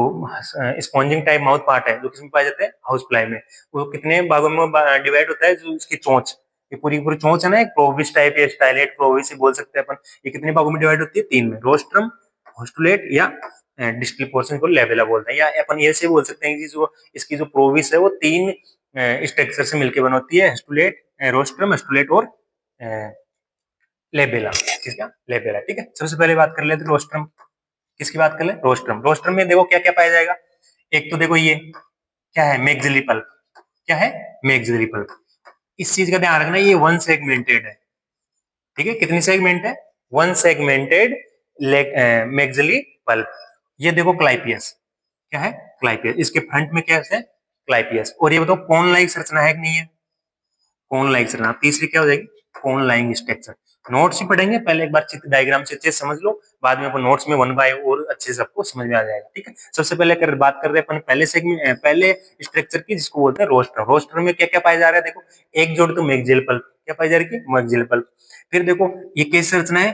स्पॉन्जिंग टाइप माउथ पार्ट है जो किसमें पाए जाते हैं, हाउस फ्लाई में, वो कितने भागों में डिवाइड होता है, जो उसकी चोंच, ये पूरी पूरी चोंच है ना, एक प्रोविस टाइप या स्टाइलेट प्रोविस बोल सकते हैं अपन, ये कितने भागों में डिवाइड होती है, 3 में, रोस्ट्रम, होस्टुलेट या डिस्टल पोर्शन को लेबेला बोलते हैं, या अपन ये से बोल सकते हैं कि जो इसकी जो प्रोविस है वो 3 स्ट्रक्चर से मिलकर बनी होती है, हेस्टुलेट, रोस्ट्रम, हेस्टुलेट और लेबेला, ठीक है, लेबेला, ठीक है। सबसे पहले बात कर लेते हैं रोस्ट्रम, किसकी बात कर ले, रोस्ट्रम, रोस्ट्रम में देखो क्या क्या पाया जाएगा, एक तो देखो ये क्या है, मैक्सिलरी पल्प, क्या है, मैक्सिलरी पल्प, इस चीज का ध्यान रखना, ये वन सेगमेंटेड है, ठीक है, कितनी सेगमेंट है, वन सेगमेंटेड मैक्सिलरी पल्प। ये देखो क्लाइपियस, क्या है, क्लाइपियस, इसके फ्रंट में क्या है, क्लाइपियस, और ये बताओ कौन लाइक संरचना है कि नहीं है, कौन लाइक संरचना, तीसरी क्या हो जाएगी, कौन लाइंग स्ट्रक्चर। नोट्स ही पढ़ेंगे, पहले एक बार चित्र डायग्राम से अच्छे से समझ लो, बाद में अपन नोट्स में वन बाय और अच्छे से सबको समझ में आ जाएगा, ठीक है। सबसे पहले कर बात कर रहे हैं अपन पहले सेगमेंट, पहले स्ट्रक्चर की, जिसको बोलते हैं रोस्टर, रोस्टर में क्या क्या पाया जा रहा है, देखो एक जोड़ तो मैक्सियल पल्प, क्या पाई जा रही है, मैक्सियल पल्प, फिर देखो ये कैसी संरचना है,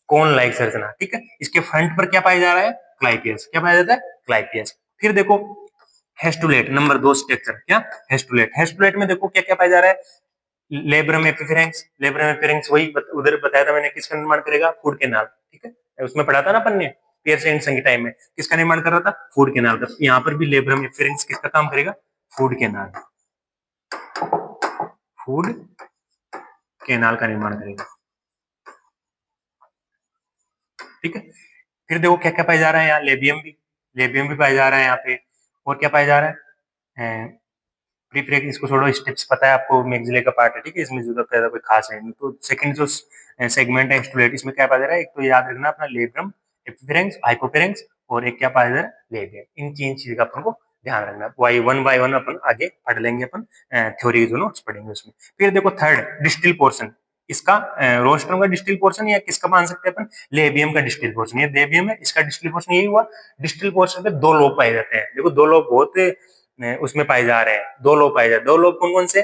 कोन लाइक संरचना, ठीक है, इसके फ्रंट पर क्या पाया जा रहा है, क्लाइपियस, क्या पाया जाता है, क्लाइपियस, फिर देखो हेस्टुलेट, नंबर 2 स्ट्रक्चर, क्या, हेस्टुलेट, हेस्टुलेट में देखो क्या क्या पाया जा रहा है, लेब्रम एपिफेरेंस, लेब्रम एपिफेरेंस वही उधर बताया था मैंने, किसका निर्माण करेगा, फूड कैनाल, ठीक है, उसमें पढ़ा था ना अपन ने पेयरसेंटसन के टाइम में, किसका निर्माण कर रहा था, फूड कैनाल का, यहाँ पर भी लेब्रम एपिफेरेंस किसका काम करेगा, फूड कैनाल, फूड कैनाल का निर्माण करेगा, ठीक है। फिर देखो क्या क्या पाया जा रहा है यहाँ, लेबियम भी पाया जा रहा है यहाँ पे, और क्या पाया जा रहा है, प्रीफ्रेक, इसको छोड़ो, स्टेप्स पता है आपको, मैक्सिले का पार्ट है, ठीक है, इसमें जरूरत ज्यादा कोई खास है नहीं। तो सेकंड जो सेगमेंट है एक्सटुलेट, इसमें क्या पाया जा रहा है, एक तो याद रखना अपना लेब्रम, एपिफेरेंस, हाइपोफेरेंस, और एक क्या पाया जा रहा है, लेबियम, इन तीन चीज का अपन को ध्यान रखना, वाई वन बाय वन अपन आगे पढ़ लेंगे, अपन थ्योरी जो नोट्स पढ़ेंगे उसमें। फिर देखो थर्ड डिस्टिल पोर्शन, इसका रोस्ट्रम का डिस्टिल पोर्शन, या किसका मान सकते हैं अपन, लेबियम का डिस्टिल पोर्शन, ये लेबियम है, इसका डिस्टिल पोर्शन यही हुआ। डिस्टिल पोर्शन पे 2 लोब पाए जाते हैं, देखो 2 लोब बहुत उसमें पाए जा रहे हैं, 2 लोब पाए जाते हैं, 2 लोब कौन कौन से,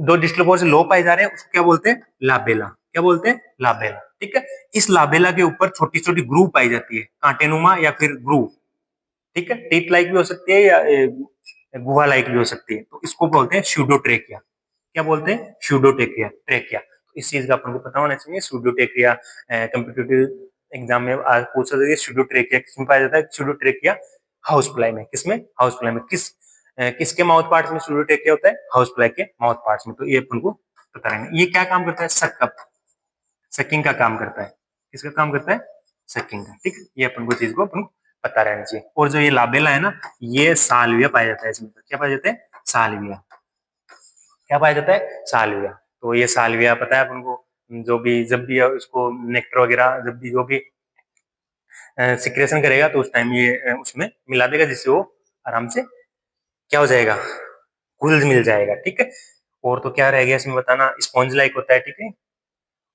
2 डिस्टिल पोर्शन लोब पाए जा रहे हैं, उसको क्या बोलते हैं, लाबेला, क्या बोलते हैं, लाबेला, ठीक है। इस लाबेला के ऊपर छोटी छोटी ग्रूव पाई जाती है, कांटेनुमा या फिर ग्रूव, ठीक है, टीथ लाइक भी हो सकती है या गुहा लाइक भी हो सकती है, तो इसको बोलते हैं स्यूडोट्रेकिया, क्या बोलते हैं, स्यूडोट्रेकिया, ट्रेकिया, तो इस चीज का अपन को पता होना चाहिए, स्यूडोट्रेकिया कॉम्पिटिटिव एग्जाम में आज पूछ सकते हैं, स्यूडोट्रेकिया किसमें पाया जाता है, स्यूडोट्रेकिया हाउस फ्लाई में, किसमें, हाउस फ्लाई में, किसके माउथ पार्ट्स में स्यूडोट्रेकिया होता है, हाउस फ्लाई के माउथ पार्ट्स में, तो ये अपन को पता रहना। ये क्या काम करता है, सकिंग का काम करता है, किसका काम करता है, सकिंग का, ठीक है, ये अपन को चीज को अपन को पता रहना चाहिए। और जो ये लाबेला है ना, ये सालविया पाया जाता है इसमें, क्या पाया जाता है, सालविया, क्या पाया जाता है, सालविया, तो ये सालविया पता है अपन को, जो भी जब भी उसको नेक्टर वगैरह जब भी जो भी सिक्रेशन करेगा, तो उस टाइम ये उसमें मिला देगा, जिससे वो आराम से क्या हो जाएगा, घुल मिल जाएगा, ठीक है। और तो क्या रह गया इसमें बताना, स्पॉन्ज लाइक होता है, ठीक है,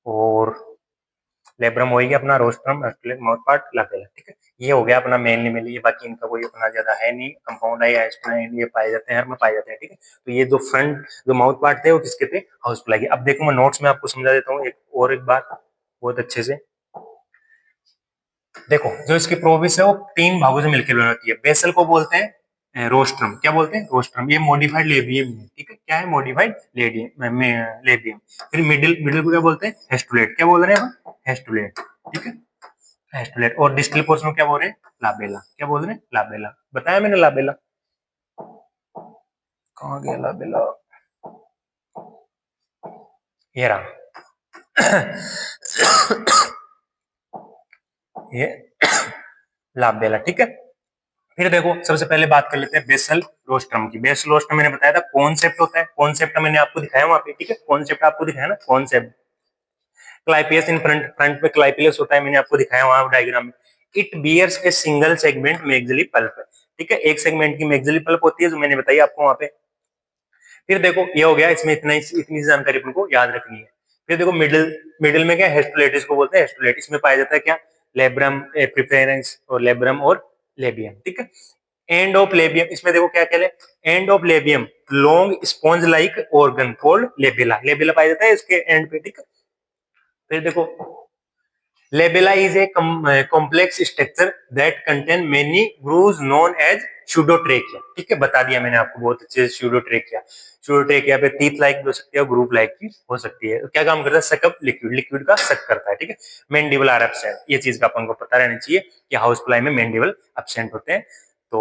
और लेब्रम हो गया अपना, रोस्ट्रम, माउथ पार्ट, लाबेला, ठीक है, ये हो गया अपना मेनली मेनली, ये बाकी इनका कोई अपना ज्यादा है नहीं, कंपाउंड है या ये पाए जाते हैं, हर में पाए जाते हैं, ठीक है। तो ये जो फ्रंट जो माउथ पार्ट थे वो किसके थे, हाउसफ्लाई के। अब देखो मैं नोट्स में आपको समझा देता हूँ एक बार बहुत अच्छे से, देखो जो इसकी प्रोविस है वो 3 भागों से मिलकर बनी होती है, बेसल को बोलते हैं रोस्ट्रम, क्या बोलते हैं, रोस्ट्रम, ये मॉडिफाइड लेबियम है, ठीक है, क्या है, मॉडिफाइड लेबियम, फिर मिडिल मिडिल को क्या बोलते हैं, हेस्टुलेट, क्या बोल रहे हैं हम, हेस्टुलेट, ठीक है, हेस्टुलेट, और डिस्टल पोर्शन को क्या बोल रहे हैं, लाबेला, क्या बोल रहे हैं, लाबेला, बताया मैंने लाबेला, कहाँ गया लाबेला, ये रहा ये लाबेला, ठीक है। फिर देखो सबसे पहले बात कर लेते हैं बेसल रोस्ट्रम की। बेसल रोस्ट्रम मैंने बताया था कॉन्सेप्ट होता है, कॉन्सेप्ट मैंने आपको दिखाया वहां पे, ठीक है, कॉन्सेप्ट आपको दिखाया ना, concept, clypeus in front, front पे क्लाइपियस होता है, मैंने आपको दिखाया वहां डायग्राम में। It bears a single segment maxillary palp, ठीक है, एक सेगमेंट की मैक्सिलरी पल्प होती है, जो मैंने बताई आपको वहां पे। फिर देखो ये हो गया, इसमें इतनी जानकारी अपन को याद रखनी है। फिर देखो मिडिल, मिडिल में क्या, हेस्टुलेटिस को बोलते हैं, हेस्टुलेटिस में पाया जाता है क्या, लेब्रम एपिफेरेंस और लेब्रम और लेबियम, ठीक है। एंड ऑफ लेबियम, इसमें देखो क्या क्या है, end of labium long sponge like organ called labella, labella पाया जाता है इसके एंड पे, ठीक है। फिर देखो labella is a complex structure that contain many grooves known as pseudotracheae, ठीक है, बता दिया मैंने आपको बहुत अच्छे से। स्यूडोट्रेकिया, स्यूडोट्रेकिया पे टीथ लाइक हो सकती है, ग्रूव लाइक की हो सकती है। क्या काम करता है, सकअप लिक्विड, लिक्विड का सक करता है, ठीक है। मैंडिबल आर एब्सेंट, ये चीज का अपन को पता रहना चाहिए कि हाउस फ्लाई में मैंडिबल एब्सेंट होते हैं। तो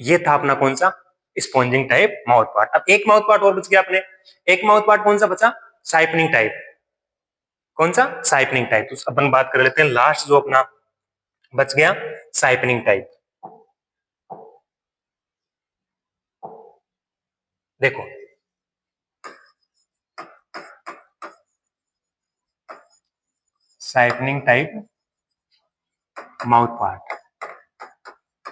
ये था अपना कौन सा, स्पॉन्जिंग टाइप माउथ पार्ट। अब एक माउथ पार्ट और बच गया अपने, एक माउथ पार्ट कौन सा बचा, साइपनिंग टाइप। कौन सा, साइपनिंग टाइप। तो अपन बात कर लेते हैं लास्ट जो अपना बच गया, साइपनिंग टाइप। देखो siphoning type mouth part,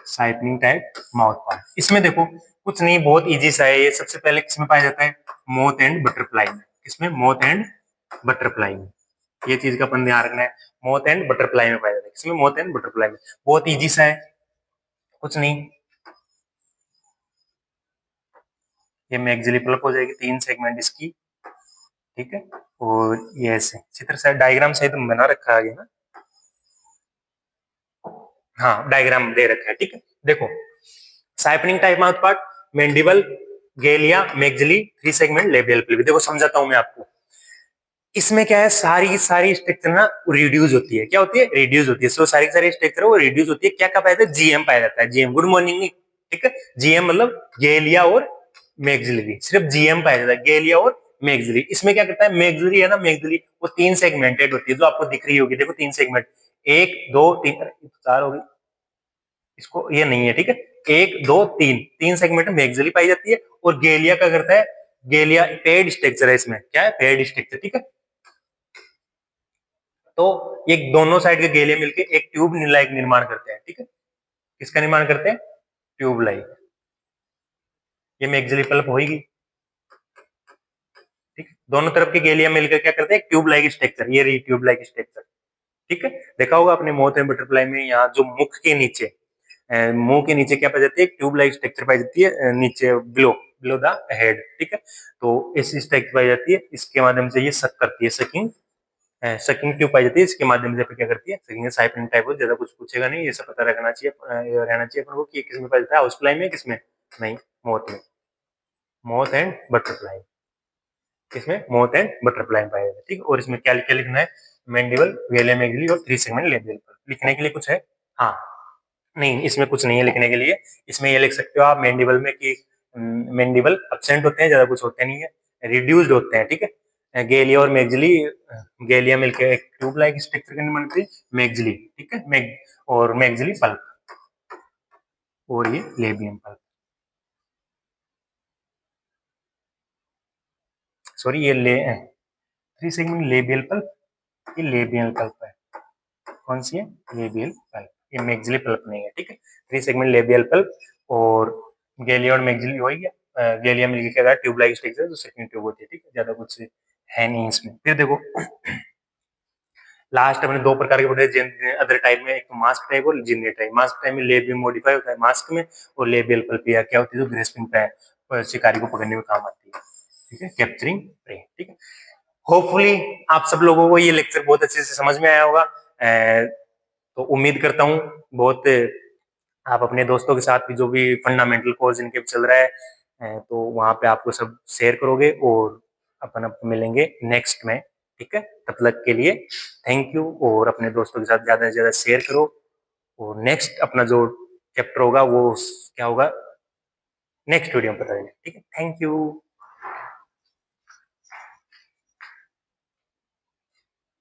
siphoning type mouth part, इसमें देखो कुछ नहीं, बहुत इजी सा है ये। सबसे पहले किसमें पाया जाता है, मोथ एंड बटरफ्लाई में। किसमें, मोथ एंड बटरफ्लाई में। ये चीज का अपन ध्यान रखना है, मोथ एंड बटरफ्लाई में पाया जाता है। किसमें, मोथ एंड बटरफ्लाई में। बहुत इजी सा है, कुछ नहीं। ये मैक्सिलरी पल्प हो जाएगी, 3 सेगमेंट इसकी, ठीक है। और ये ऐसे चित्र सहित डायग्राम सहित बना रखा है ना, हाँ डायग्राम दे रखा है, ठीक है। देखो siphoning type mouth part, mandible, galea, maxillary, 3 segment labial palp. देखो समझाता हूं मैं आपको, इसमें क्या है, सारी सारी स्ट्रक्चर ना रिड्यूस होती है। क्या होती है, रिड्यूस होती है। सो सारी सारी स्ट्रक्चर वो रिड्यूस होती है। क्या क्या पाया जाता है, जीएम पाया जाता है, जीएम, गुड मॉर्निंग, ठीक है। जीएम मतलब गेलिया और मैक्सिलरी, सिर्फ जीएम पाया जाता है, गेलिया और मैक्सिलरी। इसमें क्या करता है, मैक्सिलरी है ना, मैक्सिलरी वो 3 सेगमेंटेड होती है, जो आपको दिख रही होगी, देखो 3 सेगमेंट, 1 2 3, 4 होगी, इसको ये नहीं है, ठीक है। 1 2 3, 3 सेगमेंट में मैक्सिलरी पाई जाती है। और गेलिया क्या करता है, गेलिया पेड स्ट्रक्चर है, इसमें क्या है, पेड स्ट्रक्चर, ठीक है। तो ये दोनों साइड के गेले मिलके एक ट्यूब लाइक निर्माण करते हैं, ठीक है। किसका निर्माण करते हैं, ट्यूब लाइक। ये मैक्सिलरी पल्प होगी, ठीक है। दोनों तरफ के गेलिया मिलकर क्या करते हैं, ट्यूब लाइक स्ट्रक्चर, ये रही ट्यूब लाइक स्ट्रक्चर, ठीक है। देखा होगा अपने मोथ एंड बटरफ्लाई में, यहाँ जो मुख के नीचे, मुंह के नीचे क्या पाई जाती है, ट्यूब लाइक स्ट्रक्चर पाई जाती है, नीचे बिलो, बिलो द हेड, ठीक है। तो इस स्ट्रक्चर पाई जाती है, इसके माध्यम से ये सक करती है, सकिंग, सकिंग ट्यूब पाई जाती है, इसके माध्यम से क्या करती है, सकिंग साइपनिंग टाइप हो। ज्यादा कुछ पूछेगा नहीं, ये सब पता रखना चाहिए, रहना चाहिए अपन को कि किसमें पाया जाता है, हाउस फ्लाई में, किसमें नहीं, मोथ में। मोथ एंड बटरफ्लाई, इसमें मोथ एंड बटरफ्लाई पाया जाता है, ठीक है। और इसमें क्या क्या लिखना है, मैंडिबल, वेले मैगली और 3 सेगमेंट लेबियल पर लिखने के लिए कुछ है, हाँ नहीं, इसमें कुछ नहीं है लिखने के लिए। इसमें ये लिख सकते हो आप मैंडिबल में कि मैंडिबल एब्सेंट होते हैं, ज्यादा कुछ होते नहीं है, रिड्यूस्ड होते हैं, ठीक है। गेलिया और मैक्सिली, गेलिया मिलकर एक ट्यूब लाइक स्ट्रक्चर का निर्माण करती है, मैक्सिली, ठीक है, और मैक्सिली पल्प, और ये लेबियम पल्प, सॉरी ये ले 3 सेगमेंट लेबियल पल्प, ये लेबियल पल्प है। कौन सी है, लेबियल पल्प, ये मैक्सिली पल्प नहीं है, ठीक है। 3 सेगमेंट लेबियल पल्प, और गेलिया और मैक्सिली हो गया। गेलिया मिलकर क्या ट्यूब लाइक स्ट्रक्चर, जो सेकंड ट्यूब होती है, ठीक है। ज्यादा कुछ है नहीं इसमें। फिर देखो लास्ट अपने 2 प्रकार के पढ़े अदर टाइप में, एक मास्क टाइप और जिनने टाइप। मास्क टाइप में लेबियम मॉडिफाई होता है मास्क में, और लेबियल पल्पिया क्या होती है, जो ग्रेस्पिंग पे शिकारी को पकड़ने में काम आती है, ठीक है, कैप्चरिंग प्रे, ठीक है। होपफुली आप सब लोगों को ये लेक्चर बहुत अच्छे से समझ में आया होगा। तो उम्मीद करता हूँ बहुत, आप अपने दोस्तों के साथ भी जो भी फंडामेंटल कोर्स इनके चल रहा है, तो वहां पे आपको सब शेयर करोगे, और अपन अब मिलेंगे नेक्स्ट में, ठीक है। तब तक के लिए थैंक यू, और अपने दोस्तों के साथ ज्यादा से ज्यादा शेयर करो। और नेक्स्ट अपना जो चैप्टर होगा वो क्या होगा, नेक्स्ट वीडियो में पता चलेगा, ठीक है। Thank you.